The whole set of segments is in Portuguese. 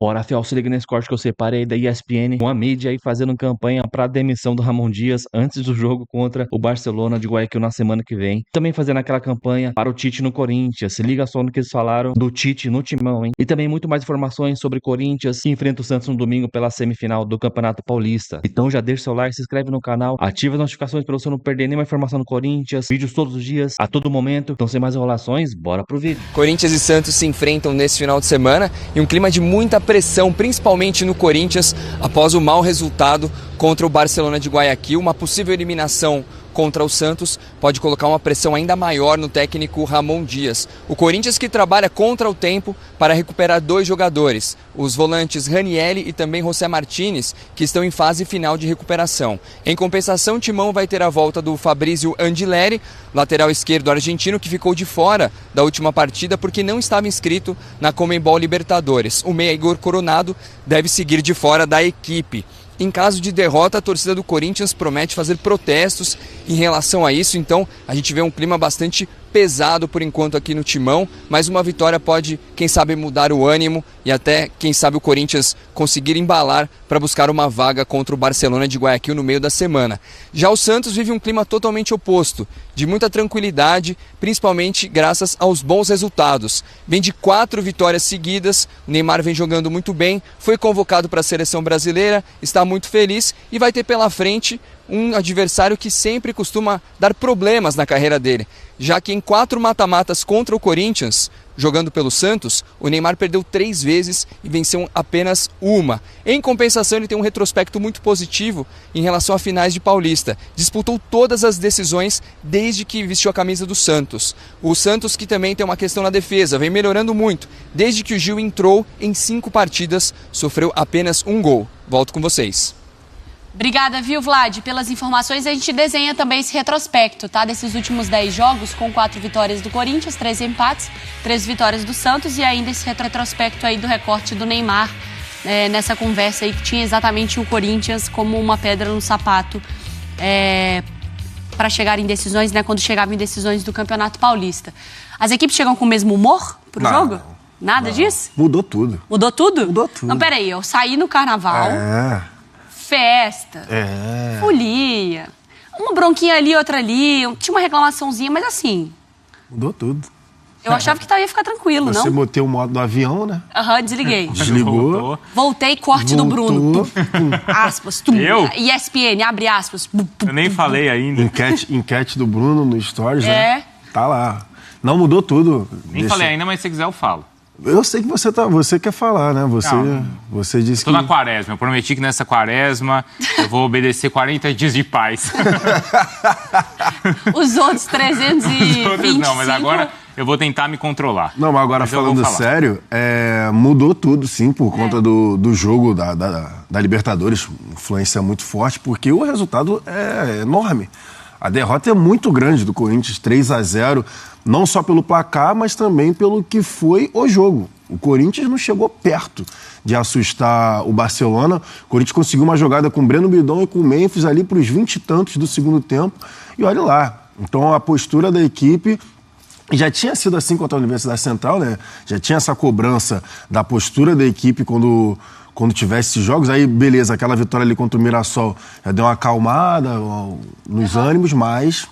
Ora, Rafael, se liga nesse corte que eu separei da ESPN, com a mídia aí fazendo campanha para a demissão do Ramon Dias antes do jogo contra o Barcelona de Guayaquil na semana que vem. Também fazendo aquela campanha para o Tite no Corinthians. Se liga só no que eles falaram do Tite no Timão, hein? E também muito mais informações sobre Corinthians, que enfrenta o Santos no domingo pela semifinal do Campeonato Paulista. Então já deixa o seu like, se inscreve no canal, ativa as notificações para você não perder nenhuma informação do Corinthians, vídeos todos os dias, a todo momento. Então, sem mais enrolações, bora pro vídeo. Corinthians e Santos se enfrentam nesse final de semana em um clima de muita pressão, principalmente no Corinthians, após o mau resultado contra o Barcelona de Guayaquil. Uma possível eliminação contra o Santos pode colocar uma pressão ainda maior no técnico Ramon Dias. O Corinthians que trabalha contra o tempo para recuperar 2 jogadores, os volantes Ranieri e também José Martínez, que estão em fase final de recuperação. Em compensação, o Timão vai ter a volta do Fabrício Andileri, lateral esquerdo argentino, que ficou de fora da última partida porque não estava inscrito na Conmebol Libertadores. O meia Igor Coronado deve seguir de fora da equipe. Em caso de derrota, a torcida do Corinthians promete fazer protestos em relação a isso, então a gente vê um clima bastante pesado por enquanto aqui no Timão, mas uma vitória pode, quem sabe, mudar o ânimo e até, quem sabe, o Corinthians conseguir embalar para buscar uma vaga contra o Barcelona de Guayaquil no meio da semana. Já o Santos vive um clima totalmente oposto, de muita tranquilidade, principalmente graças aos bons resultados. Vem de 4 vitórias seguidas, o Neymar vem jogando muito bem, foi convocado para a seleção brasileira, está muito feliz e vai ter pela frente um adversário que sempre costuma dar problemas na carreira dele, já que em 4 mata-matas contra o Corinthians, jogando pelo Santos, o Neymar perdeu 3 vezes e venceu apenas uma. Em compensação, ele tem um retrospecto muito positivo em relação a finais de Paulista. Disputou todas as decisões desde que vestiu a camisa do Santos. O Santos, que também tem uma questão na defesa, vem melhorando muito. Desde que o Gil entrou, em 5 partidas, sofreu apenas 1 gol. Volto com vocês. Obrigada, viu, Vlad, pelas informações. A gente desenha também esse retrospecto, tá? Desses últimos 10 jogos, com 4 vitórias do Corinthians, 3 empates, 3 vitórias do Santos e ainda esse retrospecto aí do recorte do Neymar, nessa conversa aí que tinha exatamente o Corinthians como uma pedra no sapato para chegar em decisões, né? Quando chegava em decisões do Campeonato Paulista. As equipes chegam com o mesmo humor pro jogo? Nada disso? Mudou tudo. Mudou tudo? Mudou tudo. Não, peraí, eu saí no carnaval... Festa, folia, uma bronquinha ali, outra ali, tinha uma reclamaçãozinha, mas assim... Mudou tudo. Eu achava que ia ficar tranquilo, não? Você botei o modo do avião, né? Desliguei. Desligou. Voltei, corte do Bruno. Aspas. Eu? ESPN, abre aspas. Eu nem falei ainda. Enquete do Bruno no Stories, né? Tá lá. Não, mudou tudo. Nem falei ainda, mas se quiser eu falo. Eu sei que você quer falar, né? Você disse que... Tô na quaresma. Eu prometi que nessa quaresma eu vou obedecer 40 dias de paz. Os outros 325... Os outros não, mas agora eu vou tentar me controlar. Não, mas agora falando sério, mudou tudo, sim, por conta do jogo da Libertadores. Influência muito forte, porque o resultado é enorme. A derrota é muito grande do Corinthians, 3-0, não só pelo placar, mas também pelo que foi o jogo. O Corinthians não chegou perto de assustar o Barcelona. O Corinthians conseguiu uma jogada com o Breno Bidon e com o Memphis ali para os 20 e tantos do segundo tempo. E olha lá, então a postura da equipe... Já tinha sido assim contra a Universidade Central, né? Já tinha essa cobrança da postura da equipe quando tivesse esses jogos. Aí, beleza, aquela vitória ali contra o Mirassol já deu uma acalmada nos ânimos, mas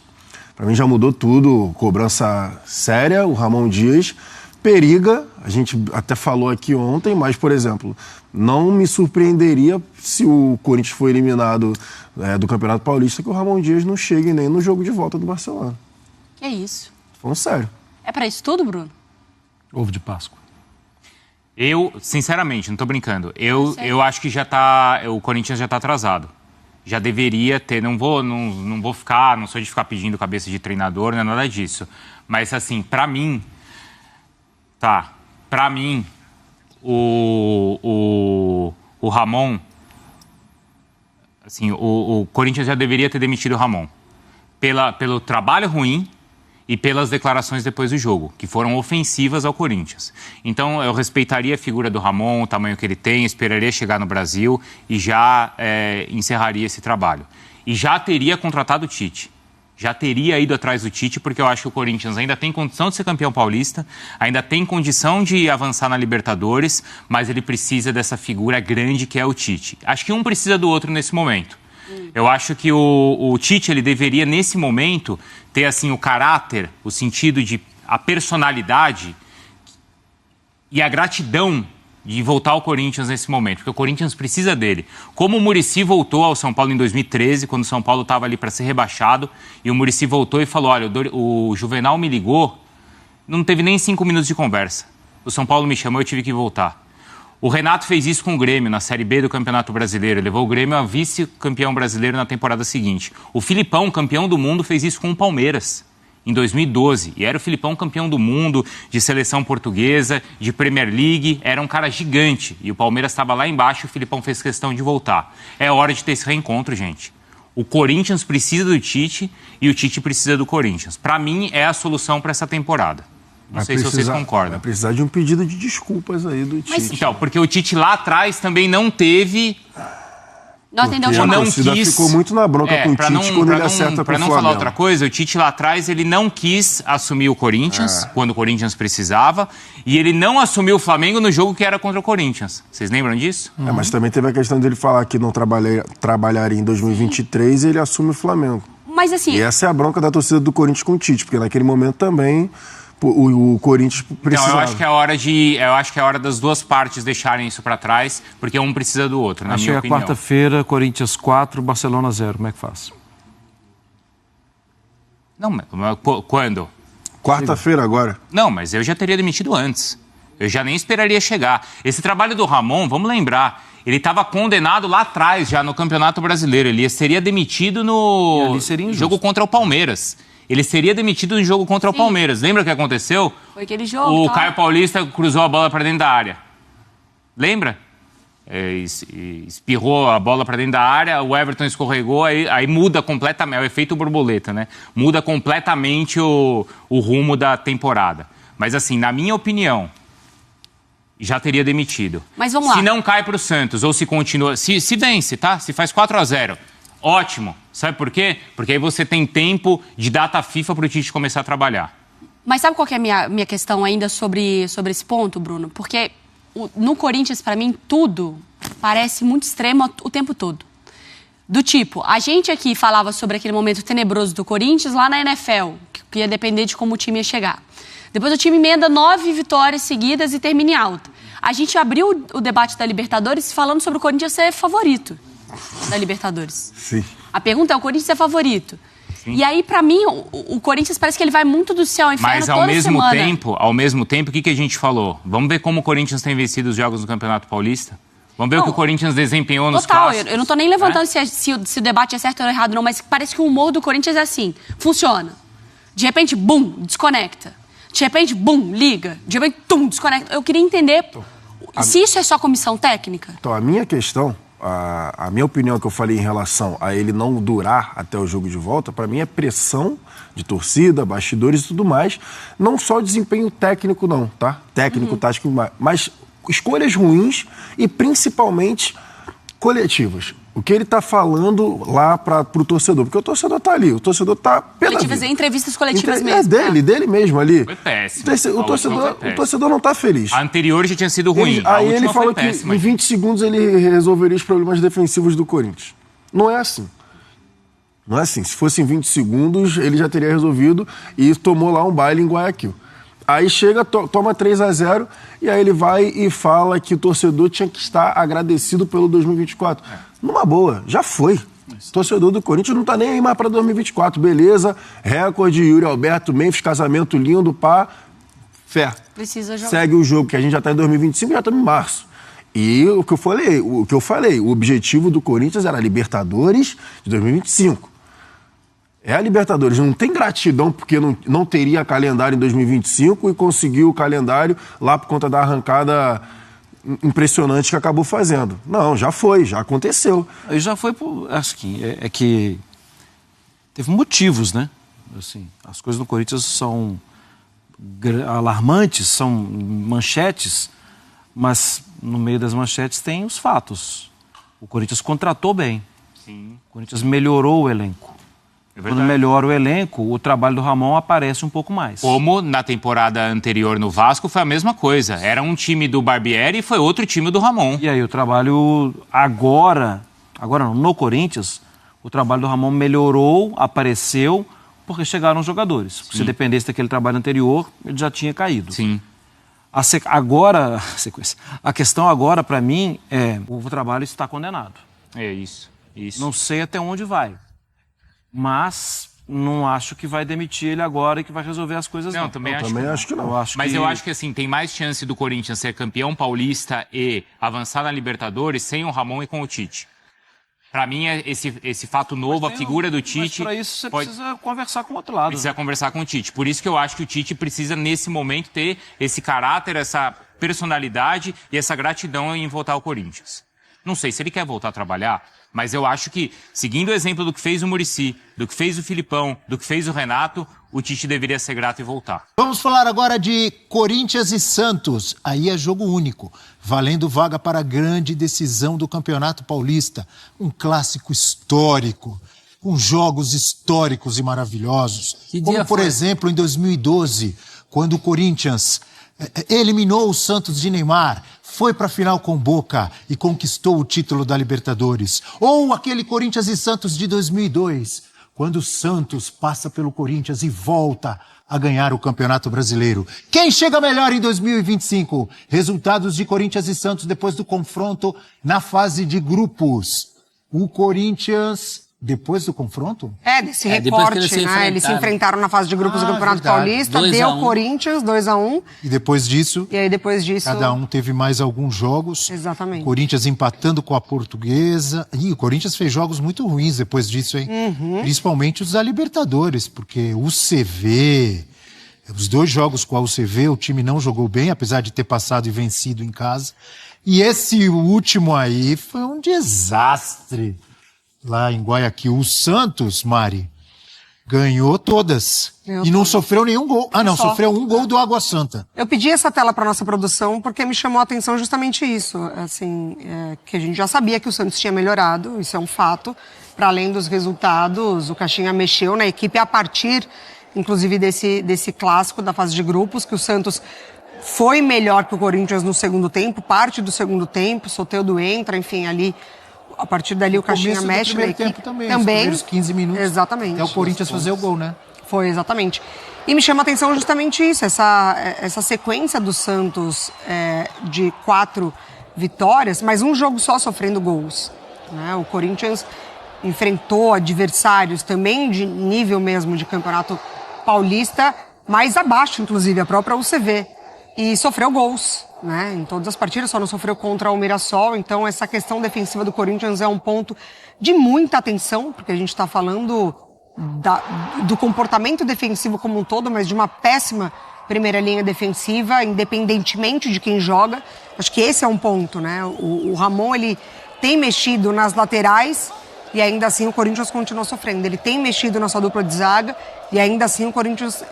para mim já mudou tudo. Cobrança séria, o Ramon Dias periga, a gente até falou aqui ontem, mas, por exemplo, não me surpreenderia se o Corinthians for eliminado do Campeonato Paulista que o Ramon Dias não chegue nem no jogo de volta do Barcelona. Que isso? Falando sério. É pra isso tudo, Bruno? Ovo de Páscoa. Eu, sinceramente, não tô brincando, eu acho que o Corinthians já tá atrasado. Já deveria ter, não sou de ficar pedindo cabeça de treinador, não é nada disso. Mas, assim, pra mim, o Ramon, assim, o Corinthians já deveria ter demitido o Ramon. Pelo trabalho ruim e pelas declarações depois do jogo, que foram ofensivas ao Corinthians. Então, eu respeitaria a figura do Ramon, o tamanho que ele tem, esperaria chegar no Brasil e já encerraria esse trabalho. E já teria contratado o Tite. Já teria ido atrás do Tite, porque eu acho que o Corinthians ainda tem condição de ser campeão paulista, ainda tem condição de avançar na Libertadores, mas ele precisa dessa figura grande que é o Tite. Acho que um precisa do outro nesse momento. Eu acho que o Tite, ele deveria, nesse momento, ter assim, o caráter, o sentido de a personalidade e a gratidão de voltar ao Corinthians nesse momento, porque o Corinthians precisa dele. Como o Muricy voltou ao São Paulo em 2013, quando o São Paulo estava ali para ser rebaixado, e o Muricy voltou e falou, olha, o Juvenal me ligou, não teve nem 5 minutos de conversa. O São Paulo me chamou e eu tive que voltar. O Renato fez isso com o Grêmio, na Série B do Campeonato Brasileiro. Levou o Grêmio a vice-campeão brasileiro na temporada seguinte. O Filipão, campeão do mundo, fez isso com o Palmeiras em 2012, e era o Filipão campeão do mundo, de seleção portuguesa, de Premier League, era um cara gigante, e o Palmeiras estava lá embaixo e o Filipão fez questão de voltar. É hora de ter esse reencontro, gente. O Corinthians precisa do Tite e o Tite precisa do Corinthians. Para mim, é a solução para essa temporada. Não sei se vocês concordam. Vai precisar de um pedido de desculpas aí do Tite. Mas, então, porque o Tite lá atrás também não teve... Não atendeu o Porque a chamado. torcida ficou muito na bronca com o Tite quando ele acerta com o Para não Flamengo. falar outra coisa, o Tite lá atrás, ele não quis assumir o Corinthians, quando o Corinthians precisava, e ele não assumiu o Flamengo no jogo que era contra o Corinthians. Vocês lembram disso? Mas também teve a questão dele falar que não trabalharia em 2023 e ele assume o Flamengo. Mas assim... E essa é a bronca da torcida do Corinthians com o Tite, porque naquele momento também o Corinthians precisava. Então, eu acho que é hora das duas partes deixarem isso para trás, porque um precisa do outro, na minha opinião. Achei a quarta-feira, Corinthians 4, Barcelona 0. Como é que faz? Não, mas quando? Quarta-feira agora. Não, mas eu já teria demitido antes. Eu já nem esperaria chegar. Esse trabalho do Ramon, vamos lembrar, ele estava condenado lá atrás, já no Campeonato Brasileiro. Ele seria demitido no jogo contra o Palmeiras. Ele seria demitido no jogo contra o Palmeiras. Lembra o que aconteceu? Foi aquele jogo. O Caio Paulista cruzou a bola para dentro da área. Lembra? Espirrou a bola para dentro da área, o Everton escorregou, aí muda completamente, é o efeito borboleta, né? Muda completamente o rumo da temporada. Mas assim, na minha opinião, já teria demitido. Mas vamos lá. Se não cai para o Santos, ou se continua... Se vence, tá? Se faz 4-0, ótimo. Sabe por quê? Porque aí você tem tempo de data FIFA para o Tite começar a trabalhar. Mas sabe qual que é a minha questão ainda sobre esse ponto, Bruno? Porque no Corinthians, para mim, tudo parece muito extremo o tempo todo. Do tipo, a gente aqui falava sobre aquele momento tenebroso do Corinthians lá na NFL, que ia depender de como o time ia chegar. Depois o time emenda 9 vitórias seguidas e termina em alta. A gente abriu o debate da Libertadores falando sobre o Corinthians ser favorito da Libertadores. Sim. A pergunta é, o Corinthians é favorito? Sim. E aí, pra mim, o Corinthians parece que ele vai muito do céu ao inferno toda semana. Mas, ao mesmo tempo, o que a gente falou? Vamos ver como o Corinthians tem vencido os jogos do Campeonato Paulista? Vamos ver o que o Corinthians desempenhou nos clássicos? Eu não tô nem levantando se o debate é certo ou errado, não, mas parece que o humor do Corinthians é assim, funciona. De repente, bum, desconecta. De repente, bum, liga. De repente, tum, desconecta. Eu queria entender se isso é só comissão técnica. Então, a minha questão... A minha opinião que eu falei em relação a ele não durar até o jogo de volta, para mim é pressão de torcida, bastidores e tudo mais. Não só desempenho técnico não, tá? Técnico, tático, mas escolhas ruins e principalmente coletivas. O que ele tá falando lá pro torcedor, porque o torcedor tá ali, o torcedor tá pela coletivas, vida. Entrevistas coletivas mesmo. Dele mesmo ali. Foi péssimo. O torcedor não tá feliz. A anterior já tinha sido ruim. Aí ele falou que em 20 segundos ele resolveria os problemas defensivos do Corinthians. Não é assim. Não é assim. Se fosse em 20 segundos, ele já teria resolvido e tomou lá um baile em Guayaquil. Aí chega, toma 3-0 e aí ele vai e fala que o torcedor tinha que estar agradecido pelo 2024. Numa boa, já foi. O torcedor do Corinthians não tá nem aí mais para 2024. Beleza, recorde, Yuri Alberto, Memphis, casamento lindo, pá, fé. Precisa jogar. Segue o jogo, que a gente já tá em 2025 e já estamos em março. E o que eu falei, o objetivo do Corinthians era Libertadores de 2025. É a Libertadores, não tem gratidão porque não teria calendário em 2025 e conseguiu o calendário lá por conta da arrancada impressionante que acabou fazendo. Não, já foi, já aconteceu. E já foi, acho que é que teve motivos, né? Assim, as coisas no Corinthians são alarmantes, são manchetes, mas no meio das manchetes tem os fatos. O Corinthians contratou bem. Sim. O Corinthians melhorou o elenco. Quando melhora o elenco, o trabalho do Ramon aparece um pouco mais. Como na temporada anterior no Vasco foi a mesma coisa. Era um time do Barbieri e foi outro time do Ramon. E aí o trabalho agora não, no Corinthians, o trabalho do Ramon melhorou, apareceu, porque chegaram os jogadores. Se dependesse daquele trabalho anterior, ele já tinha caído. Sim. A questão agora, para mim, é o trabalho está condenado. É isso. Não sei até onde vai, mas não acho que vai demitir ele agora e que vai resolver as coisas. Não, não. também acho que não. Eu acho que assim, tem mais chance do Corinthians ser campeão paulista e avançar na Libertadores sem o Ramon e com o Tite. Para mim, esse fato novo, a figura do Tite... Mas para isso você precisa conversar com o outro lado. Precisa conversar com o Tite. Por isso que eu acho que o Tite precisa, nesse momento, ter esse caráter, essa personalidade e essa gratidão em voltar ao Corinthians. Não sei se ele quer voltar a trabalhar, mas eu acho que, seguindo o exemplo do que fez o Muricy, do que fez o Filipão, do que fez o Renato, o Tite deveria ser grato e voltar. Vamos falar agora de Corinthians e Santos. Aí é jogo único, valendo vaga para a grande decisão do Campeonato Paulista. Um clássico histórico, com jogos históricos e maravilhosos. Como, por exemplo, em 2012, quando o Corinthians eliminou o Santos de Neymar, foi para a final com Boca e conquistou o título da Libertadores. Ou aquele Corinthians e Santos de 2002, quando o Santos passa pelo Corinthians e volta a ganhar o Campeonato Brasileiro. Quem chega melhor em 2025? Resultados de Corinthians e Santos depois do confronto na fase de grupos. O Corinthians... Depois do confronto? Desse recorte, né? Eles se enfrentaram na fase de grupos do Campeonato Paulista, deu Corinthians 2-1. E depois disso? E aí depois disso... Cada um teve mais alguns jogos. Exatamente. Corinthians empatando com a Portuguesa. E o Corinthians fez jogos muito ruins depois disso, hein? Principalmente os da Libertadores, porque o CV... Os 2 jogos com a UCV, o time não jogou bem, apesar de ter passado e vencido em casa. E esse último aí foi um desastre. Lá em Guayaquil, o Santos, Mari, ganhou todas. E não sofreu nenhum gol. Sofreu um gol do Água Santa. Eu pedi essa tela para nossa produção porque me chamou a atenção justamente isso. Assim, que a gente já sabia que o Santos tinha melhorado, isso é um fato. Para além dos resultados, o Caixinha mexeu na equipe a partir, inclusive, desse clássico da fase de grupos, que o Santos foi melhor que o Corinthians no segundo tempo, parte do segundo tempo, Soteldo entra, enfim, ali... A partir dali o Caixinha mexe na equipe. Também. Os primeiros 15 minutos. Exatamente. Até o Corinthians fazer o gol, né? Foi, exatamente. E me chama a atenção justamente isso, essa sequência do Santos de 4 vitórias, mas um jogo só sofrendo gols. Né? O Corinthians enfrentou adversários também de nível mesmo de Campeonato Paulista, mais abaixo, inclusive, a própria UCV. E sofreu gols, né? Em todas as partidas, só não sofreu contra o Mirassol. Então, essa questão defensiva do Corinthians é um ponto de muita atenção, porque a gente está falando do comportamento defensivo como um todo, mas de uma péssima primeira linha defensiva, independentemente de quem joga. Acho que esse é um ponto, né? O Ramon, ele tem mexido nas laterais e ainda assim o Corinthians continua sofrendo. Ele tem mexido na sua dupla de zaga e ainda assim o Corinthians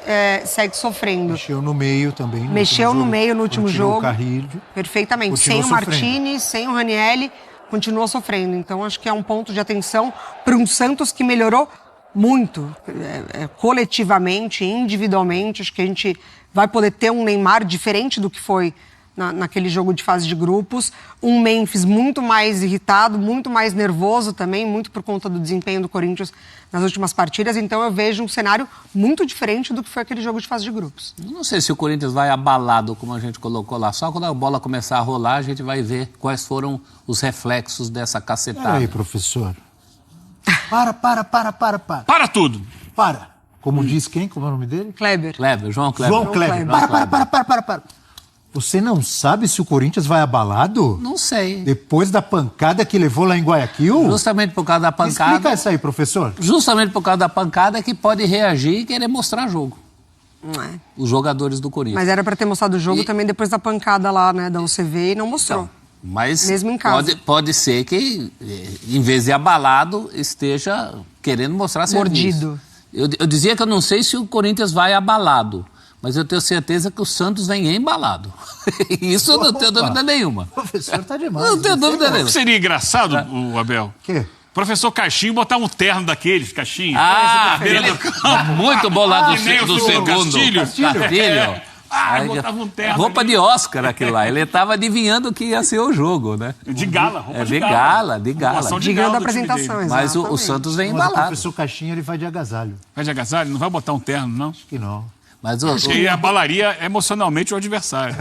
segue sofrendo. Mexeu no meio também. Mexeu no meio no último jogo. O Carrilho. Perfeitamente. Sem o Martini, sem o Ranieri, continua sofrendo. Então acho que é um ponto de atenção para um Santos que melhorou muito, coletivamente, individualmente. Acho que a gente vai poder ter um Neymar diferente do que foi naquele jogo de fase de grupos, um Memphis muito mais irritado, muito mais nervoso também, muito por conta do desempenho do Corinthians nas últimas partidas. Então eu vejo um cenário muito diferente do que foi aquele jogo de fase de grupos. Não sei se o Corinthians vai abalado, como a gente colocou lá. Só quando a bola começar a rolar, a gente vai ver quais foram os reflexos dessa cacetada. Peraí, professor. Para. Para tudo! Para. Como diz quem? Como é o nome dele? Kleber. João Kleber. Para. Você não sabe se o Corinthians vai abalado? Não sei. Depois da pancada que levou lá em Guayaquil? Justamente por causa da pancada... Explica isso aí, professor. Justamente por causa da pancada que pode reagir e querer mostrar jogo. Não é. Os jogadores do Corinthians. Mas era para ter mostrado o jogo também depois da pancada lá, né, da UCV e não mostrou. Então, mas mesmo em casa. Pode ser que, em vez de abalado, esteja querendo mostrar serviço. Mordido. Eu dizia que eu não sei se o Corinthians vai abalado. Mas eu tenho certeza que o Santos vem embalado. Isso eu não tenho dúvida nenhuma. O professor tá demais. Não tenho dúvida nenhuma. Seria engraçado, o Abel, O quê? Professor Caixinho botar um terno daqueles, Caixinho. Muito bom lá do nem o segundo. Castilho. Castilho. Botava um terno. Roupa de Oscar aquilo lá. Ele estava adivinhando o que ia ser o jogo, né? De gala, roupa de gala. Digno da apresentação, exatamente. Mas o Santos vem embalado. O professor Caixinha, ele vai de agasalho. Vai de agasalho? Não vai botar um terno, não? Acho que não. Mas Acho que ele abalaria emocionalmente o adversário.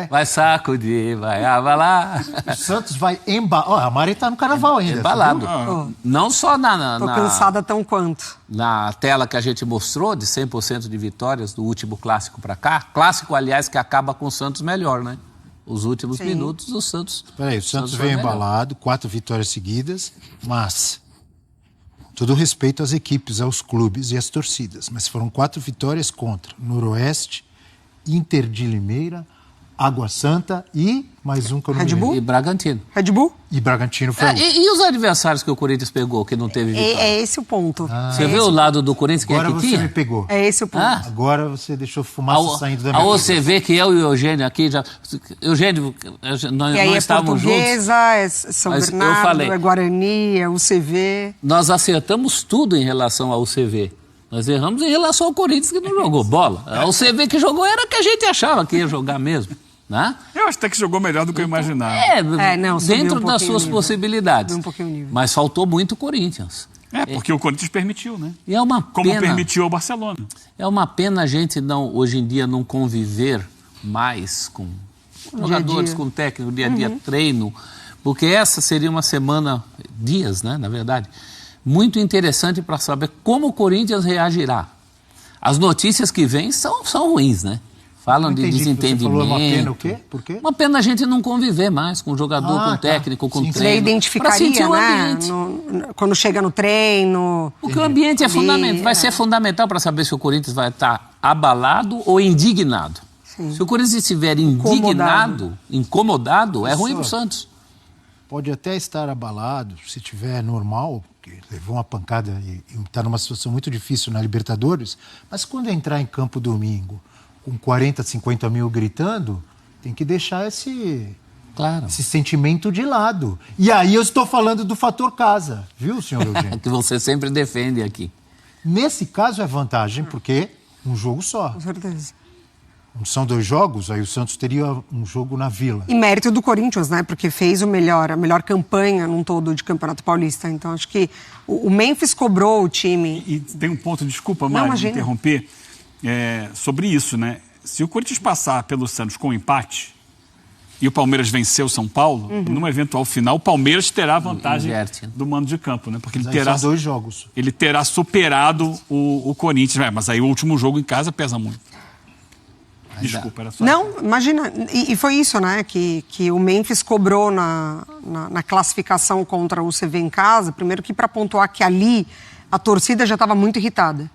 Vai sacudir, vai abalar. O Santos vai embalar. A Mari tá no carnaval ainda. Embalado. Não só Tô cansada tão quanto. Na tela que a gente mostrou, de 100% de vitórias do último clássico para cá. Clássico, aliás, que acaba com o Santos melhor, né? Os últimos minutos do Santos. Peraí, o Santos veio embalado, 4 vitórias seguidas, mas... todo respeito às equipes, aos clubes e às torcidas, mas foram 4 vitórias contra Noroeste, Inter de Limeira, Água Santa e mais um que eu não Red Bull? E Bragantino. Red Bull? E Bragantino foi e os adversários que o Corinthians pegou, que não teve vitória? É esse o ponto. Você viu o lado do Corinthians que Agora é que você tinha? me pegou. É esse o ponto. Agora você deixou fumaça saindo da minha A cabeça. OCV, que eu e o Eugênio aqui já... Eugênio, nós E aí estávamos juntos. É São Mas eu Bernardo, falei, é Guarani, é UCV. Nós acertamos tudo em relação ao UCV. Nós erramos em relação ao Corinthians, que não jogou bola. A UCV que jogou era que a gente achava que ia jogar mesmo. Né? Eu acho até que jogou melhor do que eu imaginava. Dentro das suas possibilidades. Um pouquinho o nível. Mas faltou muito o Corinthians. Porque o Corinthians permitiu, né? E é uma Como pena, permitiu ao Barcelona. É uma pena a gente hoje em dia não conviver mais com jogadores, com técnico, dia a dia, treino, porque essa seria uma semana, dias, né, na verdade, muito interessante para saber como o Corinthians reagirá. As notícias que vêm são ruins, né? Falam de desentendimento. Você falou uma pena o quê? Por quê? Uma pena a gente não conviver mais com o jogador, com o técnico, com o treino. Você identificaria, né? Quando chega no treino. Porque o ambiente é fundamental. Vai ser fundamental para saber se o Corinthians vai estar abalado ou indignado. Sim. Se o Corinthians estiver incomodado, é ruim para o Santos. Pode até estar abalado, se tiver normal, porque levou uma pancada e está numa situação muito difícil na Libertadores, mas quando entrar em campo domingo, com 40, 50 mil gritando, tem que deixar esse sentimento de lado. E aí eu estou falando do fator casa, viu, senhor Eugênio? Que você sempre defende aqui. Nesse caso é vantagem, porque um jogo só. Com certeza. São 2 jogos, aí o Santos teria um jogo na Vila. E mérito do Corinthians, né? Porque fez a melhor campanha num todo de Campeonato Paulista. Então, acho que o Memphis cobrou o time. E tem um ponto, desculpa, Mari, de interromper, sobre isso, né? Se o Corinthians passar pelo Santos com um empate e o Palmeiras vencer o São Paulo, numa eventual final, o Palmeiras terá a vantagem do mando de campo, né? Porque ele terá 2 jogos. Ele terá superado o Corinthians, mas aí o último jogo em casa pesa muito. Desculpa, era só... Não, imagina, e foi isso, né, que o Memphis cobrou na classificação contra o CV em casa, primeiro que para pontuar que ali a torcida já estava muito irritada.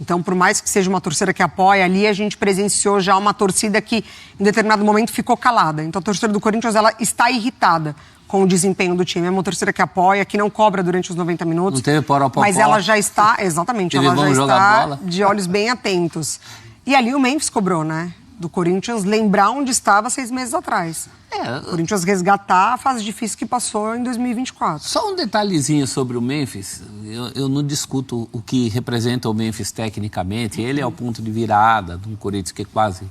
Então, por mais que seja uma torcida que apoia, ali a gente presenciou já uma torcida que em determinado momento ficou calada. Então, a torcida do Corinthians, ela está irritada com o desempenho do time. É uma torcida que apoia, que não cobra durante os 90 minutos. Não teve poró-popó. Mas ela já está, exatamente, ela já está de olhos bem atentos. E ali o Memphis cobrou, né? Do Corinthians lembrar onde estava 6 meses atrás. O Corinthians resgatar a fase difícil que passou em 2024. Só um detalhezinho sobre o Memphis. Eu não discuto o que representa o Memphis tecnicamente. Ele é o ponto de virada de um Corinthians que quase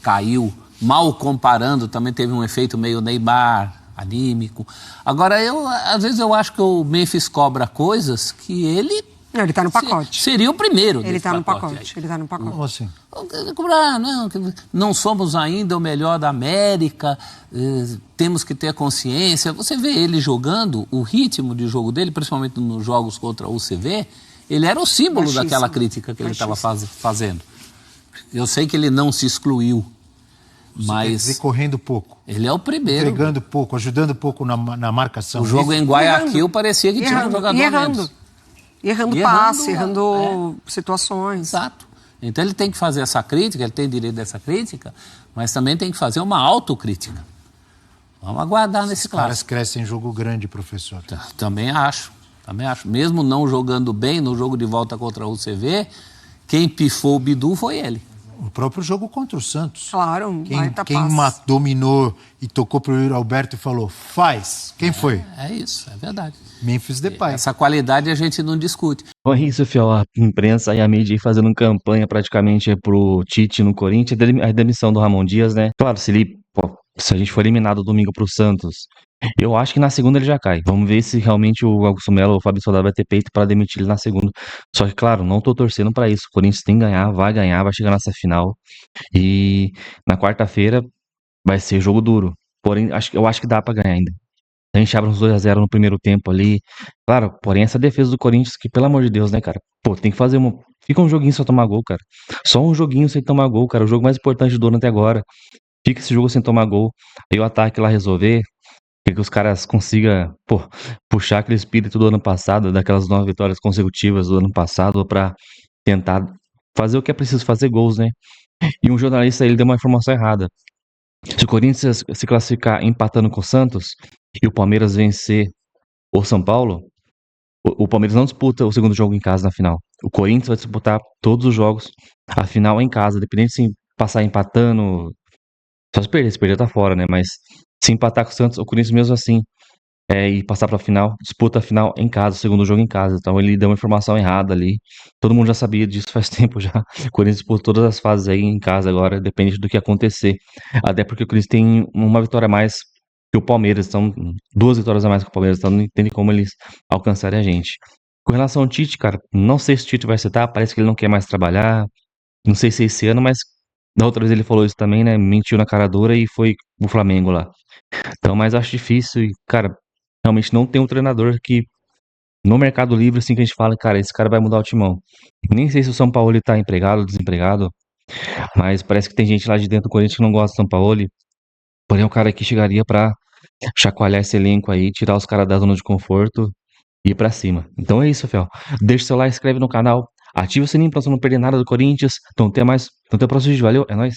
caiu. Mal comparando, também teve um efeito meio Neymar, anímico. Agora, às vezes eu acho que o Memphis cobra coisas que ele... Não, ele está no pacote. Seria o primeiro. Ele está no pacote. Ele está no pacote. Como assim? Não somos ainda o melhor da América, temos que ter consciência. Você vê ele jogando, o ritmo de jogo dele, principalmente nos jogos contra o UCV, ele era o símbolo daquela crítica que ele estava fazendo. Eu sei que ele não se excluiu, mas... Quer dizer, correndo pouco. Ele é o primeiro. Entregando pouco, ajudando pouco na marcação. O jogo em Guayaquil parecia que tinha um jogador menos. Errando passe, errando situações. Exato. Então ele tem que fazer essa crítica, ele tem direito dessa crítica, mas também tem que fazer uma autocrítica. Vamos aguardar nesse clássico. Os caras crescem em jogo grande, professor. Também acho. Mesmo não jogando bem no jogo de volta contra o UCV, quem pifou o Bidu foi ele. o próprio jogo contra o Santos. Claro, quem dominou e tocou pro Yuri Alberto e falou, faz. Quem foi? É isso, é verdade. Memphis Depay. Essa qualidade a gente não discute. É isso, Fiel, a imprensa e a mídia aí fazendo campanha praticamente pro Tite no Corinthians, a demissão do Ramon Dias, né? Claro, se a gente for eliminado domingo pro Santos, eu acho que na segunda ele já cai. Vamos ver se realmente o Augusto Melo ou o Fábio Soldado vai ter peito para demitir ele na segunda. Só que, claro, não tô torcendo para isso. O Corinthians tem que ganhar, vai chegar nessa final. E na quarta-feira vai ser jogo duro. Porém, eu acho que dá para ganhar ainda. A gente abre uns 2-0 no primeiro tempo ali. Claro, porém, essa defesa do Corinthians, que pelo amor de Deus, né, cara? Pô, tem que fazer Fica um joguinho sem tomar gol, cara. Só um joguinho sem tomar gol, cara. O jogo mais importante do ano até agora. Fica esse jogo sem tomar gol. Aí o ataque lá resolver. Que os caras consigam, puxar aquele espírito do ano passado, daquelas 9 vitórias consecutivas do ano passado, pra tentar fazer o que é preciso fazer, gols, né? E um jornalista, ele deu uma informação errada. Se o Corinthians se classificar empatando com o Santos e o Palmeiras vencer o São Paulo, o Palmeiras não disputa o segundo jogo em casa na final. O Corinthians vai disputar todos os jogos, a final em casa, dependendo se passar empatando, só se perder tá fora, né? Mas se empatar com o Santos, o Corinthians mesmo assim, e passar pra final, disputa a final em casa, o segundo jogo em casa. Então ele deu uma informação errada ali. Todo mundo já sabia disso faz tempo já. O Corinthians disputa todas as fases aí em casa agora, depende do que acontecer. Até porque o Corinthians tem uma vitória a mais que o Palmeiras, então 2 vitórias a mais que o Palmeiras, então não entende como eles alcançarem a gente. Com relação ao Tite, cara, não sei se o Tite vai citar, parece que ele não quer mais trabalhar. Não sei se é esse ano, mas da outra vez ele falou isso também, né? Mentiu na cara dura e foi o Flamengo lá. Então, mas acho difícil e, cara, realmente não tem um treinador que no Mercado Livre, assim, que a gente fala, cara, esse cara vai mudar o timão. Nem sei se o São Paulo tá empregado ou desempregado, mas parece que tem gente lá de dentro do Corinthians que não gosta do São Paulo. Porém, é um cara que chegaria pra chacoalhar esse elenco aí, tirar os caras da zona de conforto e ir pra cima. Então é isso, Fel. Deixa o seu like, inscreve no canal, ativa o sininho pra você não perder nada do Corinthians. Então até mais, até o próximo vídeo. Valeu, é nóis.